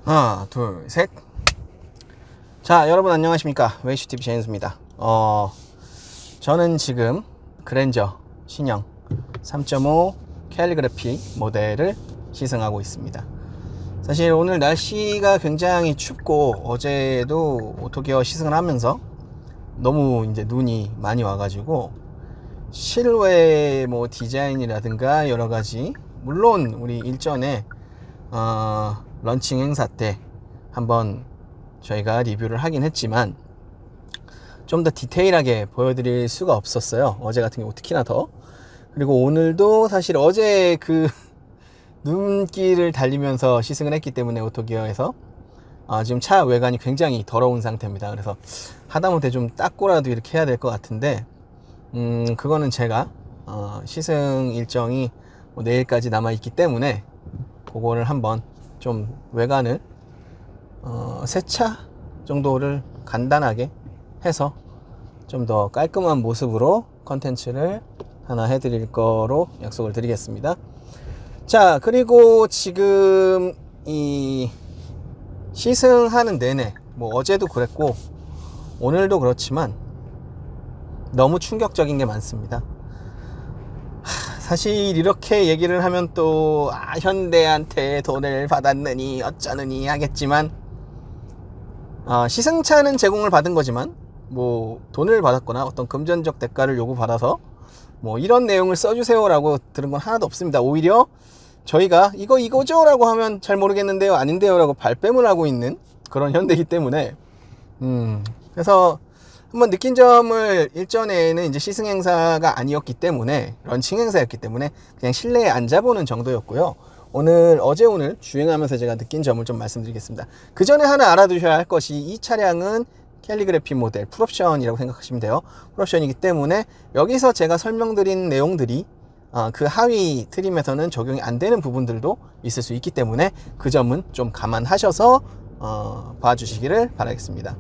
하나, 둘, 셋. 자, 여러분 안녕하십니까? 웨이슈TV 제인수입니다. 저는 지금 그랜저 신형 3.5 캘리그래피 모델을 시승하고 있습니다. 사실 오늘 날씨가 굉장히 춥고 어제도 오토기어 시승을 하면서 너무 이제 눈이 많이 와가지고 실외 뭐 디자인이라든가 여러 가지, 물론 우리 일전에 런칭 행사 때 한번 저희가 리뷰를 하긴 했지만 좀 더 디테일하게 보여드릴 수가 없었어요. 어제 같은 경우 특히나 더. 그리고 오늘도 사실 어제 그 눈길을 달리면서 시승을 했기 때문에 오토기어에서 지금 차 외관이 굉장히 더러운 상태입니다. 그래서 하다못해 좀 닦고라도 이렇게 해야 될 것 같은데 그거는 제가 시승 일정이 뭐 내일까지 남아 있기 때문에 그거를 한번 좀 외관을 세차 정도를 간단하게 해서 좀 더 깔끔한 모습으로 컨텐츠를 하나 해드릴 거로 약속을 드리겠습니다. 자, 그리고 지금 이 시승하는 내내 뭐 어제도 그랬고 오늘도 그렇지만 너무 충격적인 게 많습니다. 사실 이렇게 얘기를 하면 또 현대한테 돈을 받았느니 어쩌느니 하겠지만 시승차는 제공을 받은 거지만 뭐 돈을 받았거나 어떤 금전적 대가를 요구받아서 뭐 이런 내용을 써주세요 라고 들은 건 하나도 없습니다. 오히려 저희가 이거죠 라고 하면 잘 모르겠는데요, 아닌데요 라고 발뺌을 하고 있는 그런 현대이기 때문에 그래서 한번 느낀 점을, 일전에는 이제 시승 행사가 아니었기 때문에, 런칭 행사였기 때문에 그냥 실내에 앉아보는 정도였고요. 어제 오늘 주행하면서 제가 느낀 점을 좀 말씀드리겠습니다. 그 전에 하나 알아두셔야 할 것이, 이 차량은 캘리그래피 모델 풀옵션이라고 생각하시면 돼요. 풀옵션이기 때문에 여기서 제가 설명드린 내용들이 그 하위 트림에서는 적용이 안 되는 부분들도 있을 수 있기 때문에 그 점은 좀 감안하셔서 봐주시기를 바라겠습니다.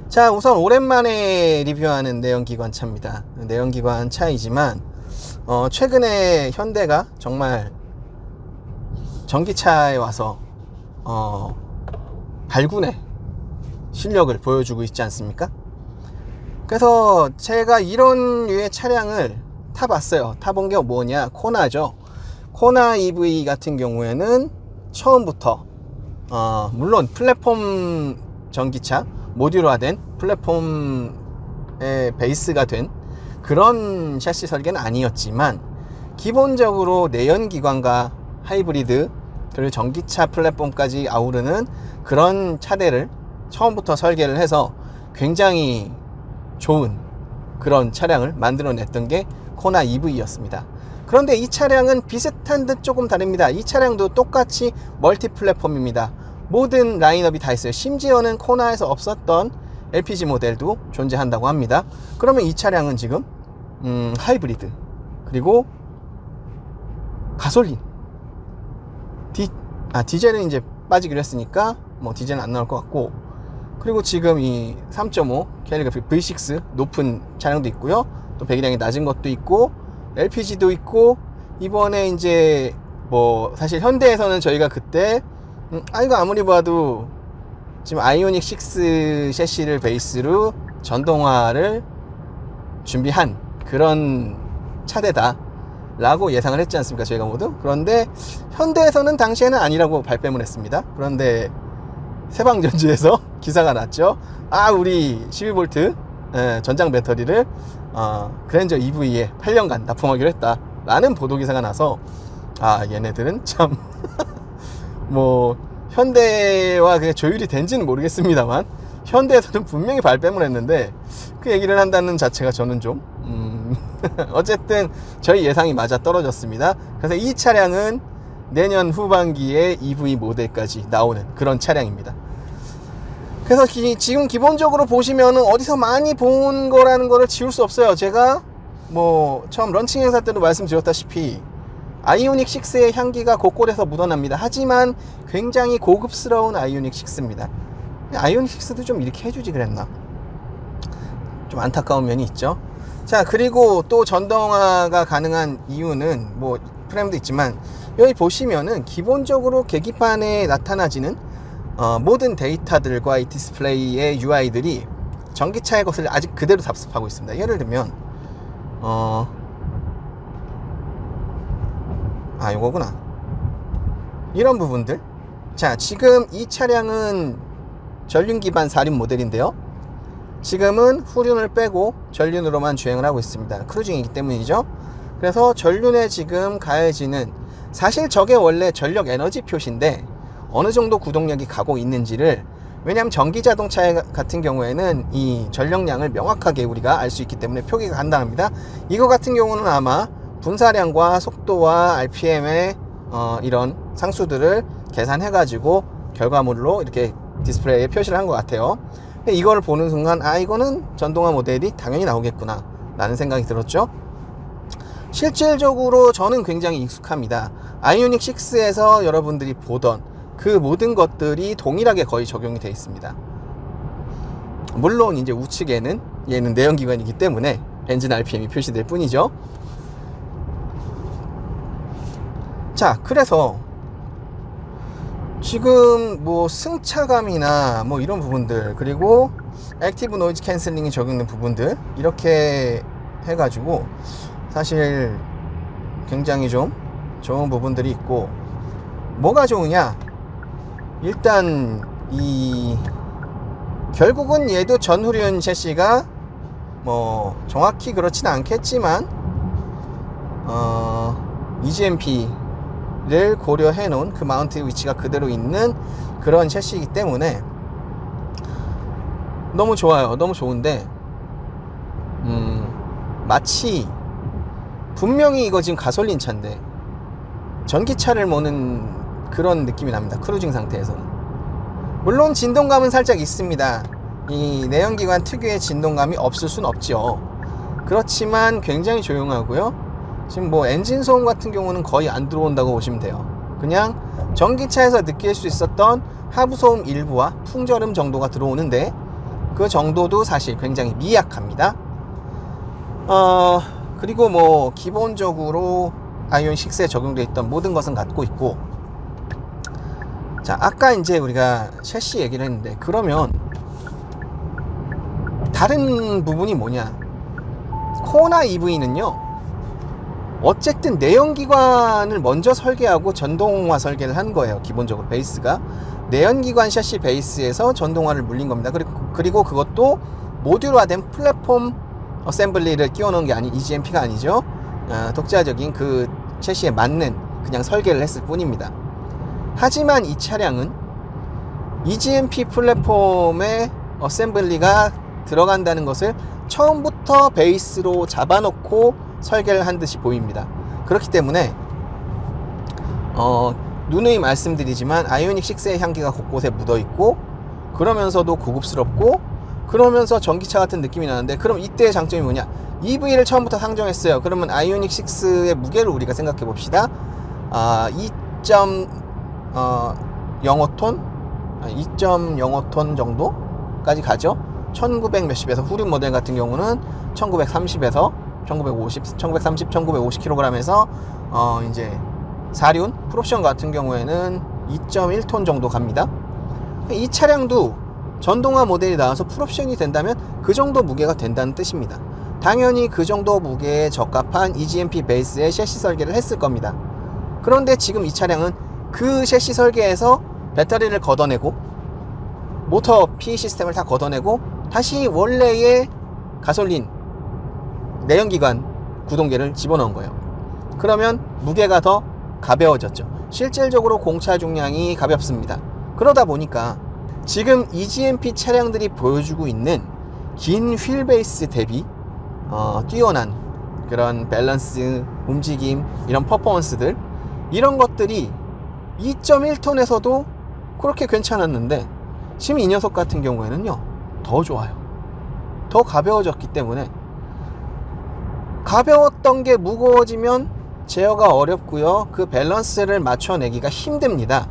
자, 우선 오랜만에 리뷰하는 내연기관 차입니다. 내연기관 차이지만 최근에 현대가 정말 전기차에 와서 발군의 실력을 보여주고 있지 않습니까? 그래서 제가 이런 류의 차량을 타봤어요. 타본 게 뭐냐, 코나죠. 코나 EV 같은 경우에는 처음부터 물론 플랫폼 전기차, 모듈화된 플랫폼의 베이스가 된 그런 샤시 설계는 아니었지만, 기본적으로 내연기관과 하이브리드 그리고 전기차 플랫폼까지 아우르는 그런 차대를 처음부터 설계를 해서 굉장히 좋은 그런 차량을 만들어냈던 게 코나 EV였습니다. 그런데 이 차량은 비슷한 듯 조금 다릅니다. 이 차량도 똑같이 멀티 플랫폼입니다. 모든 라인업이 다 있어요. 심지어는 코나에서 없었던 LPG 모델도 존재한다고 합니다. 그러면 이 차량은 지금 하이브리드 그리고 가솔린, 디젤은 이제 빠지기로 했으니까 뭐 디젤은 안 나올 것 같고, 그리고 지금 이 3.5 캘리그래피 V6 높은 차량도 있고요. 또 배기량이 낮은 것도 있고 LPG도 있고, 이번에 이제 뭐 사실 현대에서는 저희가 그때 이거 아무리 봐도 지금 아이오닉 6 셰시를 베이스로 전동화를 준비한 그런 차대다 라고 예상을 했지 않습니까, 저희가 모두. 그런데 현대에서는 당시에는 아니라고 발뺌을 했습니다. 그런데 세방전지에서 기사가 났죠. 우리 12V 전장 배터리를 그랜저 EV에 8년간 납품하기로 했다 라는 보도 기사가 나서 얘네들은 참 뭐 현대와 그냥 조율이 된지는 모르겠습니다만 현대에서는 분명히 발뺌을 했는데 그 얘기를 한다는 자체가 저는 좀 어쨌든 저희 예상이 맞아 떨어졌습니다. 그래서 이 차량은 내년 후반기에 EV 모델까지 나오는 그런 차량입니다. 그래서 지금 기본적으로 보시면은 어디서 많이 본 거라는 거를 지울 수 없어요. 제가 뭐 처음 런칭 행사 때도 말씀드렸다시피 아이오닉 6의 향기가 곳곳에서 묻어납니다. 하지만 굉장히 고급스러운 아이오닉 6입니다. 아이오닉 6도 좀 이렇게 해주지 그랬나? 좀 안타까운 면이 있죠. 자, 그리고 또 전동화가 가능한 이유는 뭐 프레임도 있지만 여기 보시면은 기본적으로 계기판에 나타나지는 모든 데이터들과 이 디스플레이의 UI들이 전기차의 것을 아직 그대로 답습하고 있습니다. 예를 들면 요거구나. 이런 부분들. 자, 지금 이 차량은 전륜 기반 4륜 모델인데요. 지금은 후륜을 빼고 전륜으로만 주행을 하고 있습니다. 크루징이기 때문이죠. 그래서 전륜에 지금 가해지는, 사실 저게 원래 전력 에너지 표시인데 어느 정도 구동력이 가고 있는지를, 왜냐하면 전기 자동차 같은 경우에는 이 전력량을 명확하게 우리가 알 수 있기 때문에 표기가 간단합니다. 이거 같은 경우는 아마 분사량과 속도와 RPM의 이런 상수들을 계산해 가지고 결과물로 이렇게 디스플레이에 표시를 한 것 같아요. 이거를 보는 순간 이거는 전동화 모델이 당연히 나오겠구나 라는 생각이 들었죠. 실질적으로 저는 굉장히 익숙합니다. 아이오닉 6에서 여러분들이 보던 그 모든 것들이 동일하게 거의 적용이 되어 있습니다. 물론 이제 우측에는 얘는 내연기관이기 때문에 엔진 RPM이 표시될 뿐이죠. 자, 그래서 지금 뭐 승차감이나 뭐 이런 부분들, 그리고 액티브 노이즈 캔슬링이 적용된 부분들, 이렇게 해가지고 사실 굉장히 좀 좋은 부분들이 있고, 뭐가 좋으냐, 일단 결국은 얘도 전후륜 셰시가 뭐 정확히 그렇진 않겠지만 EGMP를 고려해 놓은 그 마운트 위치가 그대로 있는 그런 셰시이기 때문에 너무 좋아요. 너무 좋은데 마치 분명히 이거 지금 가솔린 차인데 전기차를 모는 그런 느낌이 납니다. 크루징 상태에서는. 물론 진동감은 살짝 있습니다. 이 내연기관 특유의 진동감이 없을 순 없죠. 그렇지만 굉장히 조용하고요. 지금 뭐 엔진 소음 같은 경우는 거의 안 들어온다고 보시면 돼요. 그냥 전기차에서 느낄 수 있었던 하부 소음 일부와 풍절음 정도가 들어오는데 그 정도도 사실 굉장히 미약합니다. 그리고 뭐 기본적으로 아이오닉 6에 적용되어 있던 모든 것은 갖고 있고, 자, 아까 이제 우리가 셰시 얘기를 했는데, 그러면 다른 부분이 뭐냐, 코나 EV는요 어쨌든 내연기관을 먼저 설계하고 전동화 설계를 한 거예요. 기본적으로 베이스가 내연기관 셰시 베이스에서 전동화를 물린 겁니다. 그리고 그것도 모듈화된 플랫폼 어셈블리를 끼워 넣은 게 EGMP가 아니죠. 독자적인 그 셰시에 맞는 그냥 설계를 했을 뿐입니다. 하지만 이 차량은 EGMP 플랫폼의 어셈블리가 들어간다는 것을 처음부터 베이스로 잡아놓고 설계를 한 듯이 보입니다. 그렇기 때문에 누누이 말씀드리지만 아이오닉 6의 향기가 곳곳에 묻어있고, 그러면서도 고급스럽고, 그러면서 전기차 같은 느낌이 나는데, 그럼 이때의 장점이 뭐냐, EV를 처음부터 상정했어요. 그러면 아이오닉 6의 무게를 우리가 생각해 봅시다. 2.05톤 정도까지 가죠. 1900 몇십에서 후륜 모델 같은 경우는 1930에서 1950, 1930, 1950kg에서 이제 4륜 풀옵션 같은 경우에는 2.1톤 정도 갑니다. 이 차량도 전동화 모델이 나와서 풀옵션이 된다면 그 정도 무게가 된다는 뜻입니다. 당연히 그 정도 무게에 적합한 EGMP 베이스의 셰시 설계를 했을 겁니다. 그런데 지금 이 차량은 그 셰시 설계에서 배터리를 걷어내고 모터 P 시스템을 다 걷어내고 다시 원래의 가솔린 내연기관 구동계를 집어넣은 거예요. 그러면 무게가 더 가벼워졌죠. 실질적으로 공차 중량이 가볍습니다. 그러다 보니까 지금 EGMP 차량들이 보여주고 있는 긴 휠베이스 대비 뛰어난 그런 밸런스, 움직임, 이런 퍼포먼스들, 이런 것들이 2.1톤에서도 그렇게 괜찮았는데 지금 이 녀석 같은 경우에는요 더 좋아요. 더 가벼워졌기 때문에, 가벼웠던 게 무거워지면 제어가 어렵고요, 그 밸런스를 맞춰내기가 힘듭니다.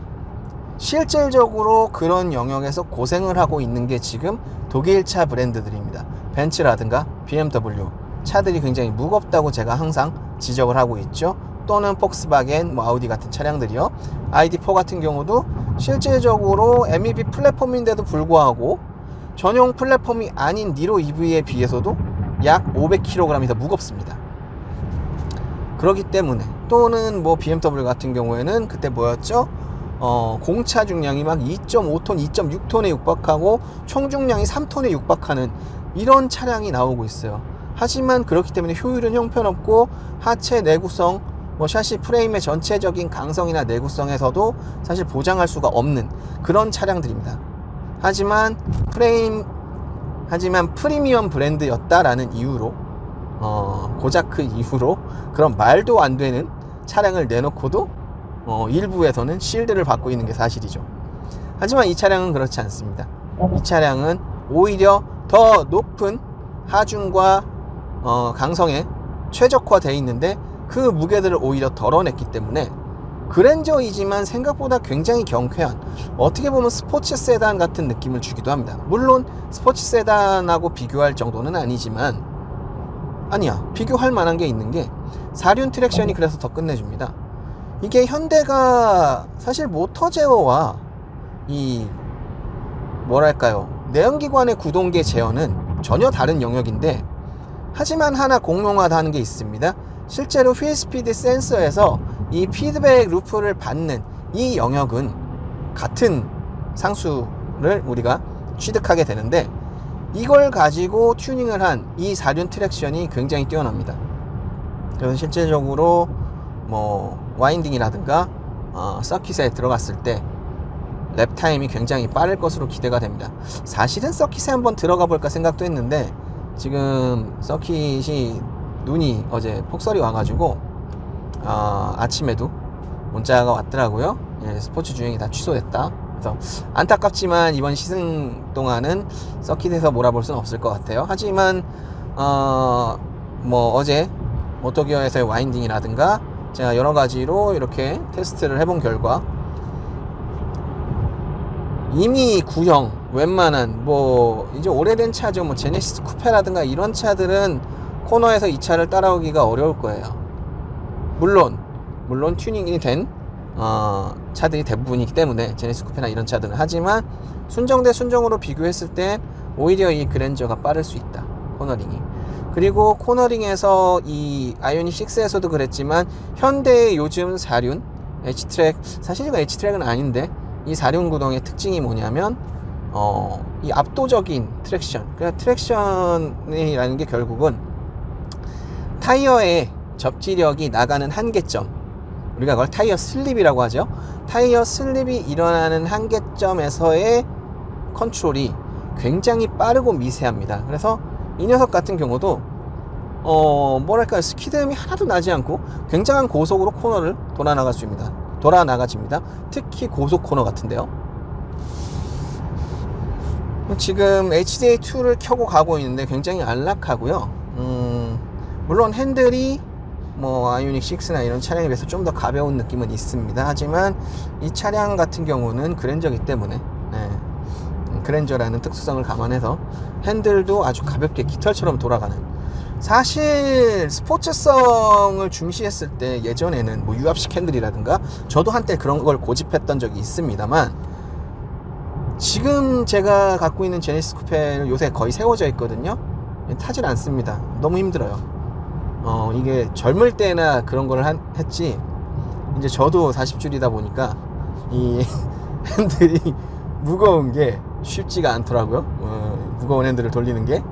실질적으로 그런 영역에서 고생을 하고 있는 게 지금 독일차 브랜드들입니다. 벤츠라든가 BMW 차들이 굉장히 무겁다고 제가 항상 지적을 하고 있죠. 또는 폭스바겐, 뭐 아우디 같은 차량들이요. ID4 같은 경우도 실질적으로 MEB 플랫폼인데도 불구하고 전용 플랫폼이 아닌 니로 EV에 비해서도 약 500kg이 더 무겁습니다. 그렇기 때문에, 또는 뭐 BMW 같은 경우에는 그때 뭐였죠? 공차 중량이 막 2.5톤, 2.6톤에 육박하고 총 중량이 3톤에 육박하는 이런 차량이 나오고 있어요. 하지만 그렇기 때문에 효율은 형편없고 하체 내구성, 뭐 샤시 프레임의 전체적인 강성이나 내구성에서도 사실 보장할 수가 없는 그런 차량들입니다. 하지만 프리미엄 브랜드였다라는 이유로, 고작 그 이후로 그런 말도 안 되는 차량을 내놓고도 일부에서는 실드를 받고 있는 게 사실이죠. 하지만 이 차량은 그렇지 않습니다. 이 차량은 오히려 더 높은 하중과 강성에 최적화되어 있는데 그 무게들을 오히려 덜어냈기 때문에 그랜저이지만 생각보다 굉장히 경쾌한, 어떻게 보면 스포츠 세단 같은 느낌을 주기도 합니다. 물론 스포츠 세단하고 비교할 정도는 아니지만, 아니야, 비교할 만한 게 있는 게 사륜 트랙션이 그래서 더 끝내줍니다. 이게 현대가 사실 모터 제어와 이 뭐랄까요, 내연기관의 구동계 제어는 전혀 다른 영역인데, 하지만 하나 공용화하는 게 있습니다. 실제로 휠 스피드 센서에서 이 피드백 루프를 받는 이 영역은 같은 상수를 우리가 취득하게 되는데, 이걸 가지고 튜닝을 한 이 사륜 트랙션이 굉장히 뛰어납니다. 그래서 실질적으로 뭐 와인딩이라든가 서킷에 들어갔을 때 랩 타임이 굉장히 빠를 것으로 기대가 됩니다. 사실은 서킷에 한번 들어가 볼까 생각도 했는데, 지금 서킷이 눈이 어제 폭설이 와가지고 아침에도 문자가 왔더라고요. 예, 스포츠 주행이 다 취소됐다. 그래서 안타깝지만 이번 시즌 동안은 서킷에서 몰아볼 수는 없을 것 같아요. 하지만 뭐 어제 모토기어에서의 와인딩이라든가 제가 여러 가지로 이렇게 테스트를 해본 결과, 이미 구형 웬만한 뭐 이제 오래된 차죠, 뭐 제네시스 쿠페라든가 이런 차들은 코너에서 이 차를 따라오기가 어려울 거예요. 물론 튜닝이 된 차들이 대부분이기 때문에, 제네시스 쿠페나 이런 차들은. 하지만 순정 대 순정으로 비교했을 때 오히려 이 그랜저가 빠를 수 있다, 코너링이. 그리고 코너링에서 이 아이오닉 6에서도 그랬지만 현대의 요즘 사륜 H트랙, 사실 이거 H트랙은 아닌데, 이 사륜 구동의 특징이 뭐냐면 이 압도적인 트랙션, 그러니까 트랙션이라는 게 결국은 타이어의 접지력이 나가는 한계점, 우리가 그걸 타이어 슬립이라고 하죠. 타이어 슬립이 일어나는 한계점에서의 컨트롤이 굉장히 빠르고 미세합니다. 그래서 이 녀석 같은 경우도 뭐랄까요, 스키드음이 하나도 나지 않고 굉장한 고속으로 코너를 돌아나가집니다. 특히 고속 코너 같은데요. 지금 HDA2를 켜고 가고 있는데 굉장히 안락하고요. 물론 핸들이 뭐 아이오닉 6나 이런 차량에 비해서 좀 더 가벼운 느낌은 있습니다. 하지만 이 차량 같은 경우는 그랜저이기 때문에, 그랜저라는 특수성을 감안해서 핸들도 아주 가볍게 깃털처럼 돌아가는, 사실 스포츠성을 중시했을 때 예전에는 뭐 유압식 핸들이라든가, 저도 한때 그런 걸 고집했던 적이 있습니다만, 지금 제가 갖고 있는 제네시스 쿠페는 요새 거의 세워져 있거든요. 타질 않습니다. 너무 힘들어요. 이게 젊을 때나 그런 걸 했지, 이제 저도 40줄이다 보니까 이 핸들이 무거운 게 쉽지가 않더라고요. 무거운 핸들을 돌리는 게.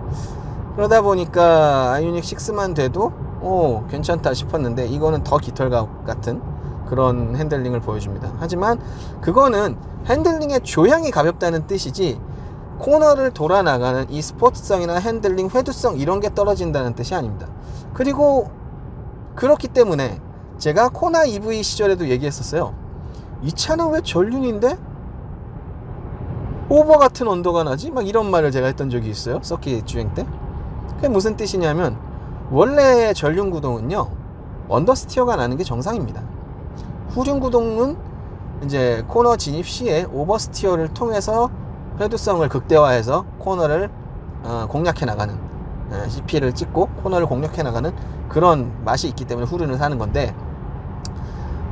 그러다 보니까 아이오닉 6만 돼도 괜찮다 싶었는데, 이거는 더 깃털 같은 그런 핸들링을 보여줍니다. 하지만 그거는 핸들링의 조향이 가볍다는 뜻이지, 코너를 돌아 나가는 이 스포츠성이나 핸들링, 회두성 이런 게 떨어진다는 뜻이 아닙니다. 그리고 그렇기 때문에 제가 코나 EV 시절에도 얘기했었어요. 이 차는 왜 전륜인데 오버 같은 언더가 나지? 막 이런 말을 제가 했던 적이 있어요, 서킷 주행 때. 그게 무슨 뜻이냐면, 원래 전륜 구동은요, 언더스티어가 나는 게 정상입니다. 후륜 구동은 이제 코너 진입 시에 오버스티어를 통해서 회두성을 극대화해서 코너를 공략해 나가는, CP를 찍고 코너를 공략해 나가는 그런 맛이 있기 때문에 후륜을 사는 건데,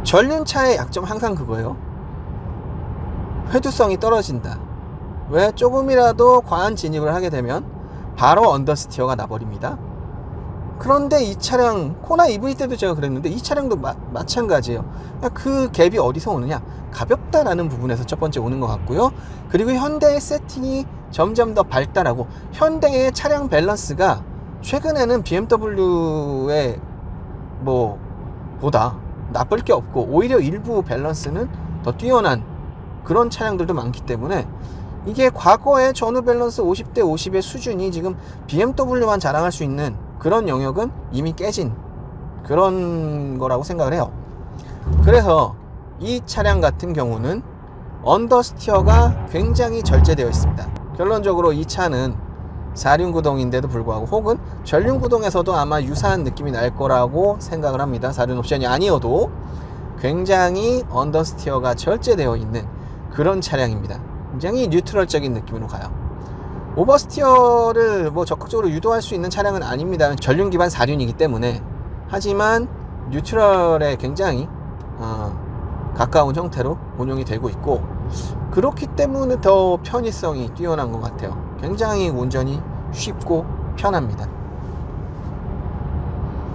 전륜차의 약점 항상 그거예요. 회두성이 떨어진다. 왜? 조금이라도 과한 진입을 하게 되면 바로 언더스티어가 나버립니다. 그런데 이 차량 코나 EV 때도 제가 그랬는데 이 차량도 마찬가지예요. 그 갭이 어디서 오느냐? 가볍다라는 부분에서 첫 번째 오는 것 같고요. 그리고 현대의 세팅이 점점 더 발달하고 현대의 차량 밸런스가 최근에는 BMW의 보다 나쁠 게 없고 오히려 일부 밸런스는 더 뛰어난 그런 차량들도 많기 때문에 이게 과거의 전후 밸런스 50대 50의 수준이 지금 BMW만 자랑할 수 있는 그런 영역은 이미 깨진 그런 거라고 생각을 해요. 그래서 이 차량 같은 경우는 언더스티어가 굉장히 절제되어 있습니다. 결론적으로 이 차는 4륜 구동인데도 불구하고 혹은 전륜 구동에서도 아마 유사한 느낌이 날 거라고 생각을 합니다. 4륜 옵션이 아니어도 굉장히 언더스티어가 절제되어 있는 그런 차량입니다. 굉장히 뉴트럴적인 느낌으로 가요. 오버스티어를 적극적으로 유도할 수 있는 차량은 아닙니다. 전륜 기반 4륜이기 때문에. 하지만 뉴트럴에 굉장히 가까운 형태로 운용이 되고 있고, 그렇기 때문에 더 편의성이 뛰어난 것 같아요. 굉장히 운전이 쉽고 편합니다.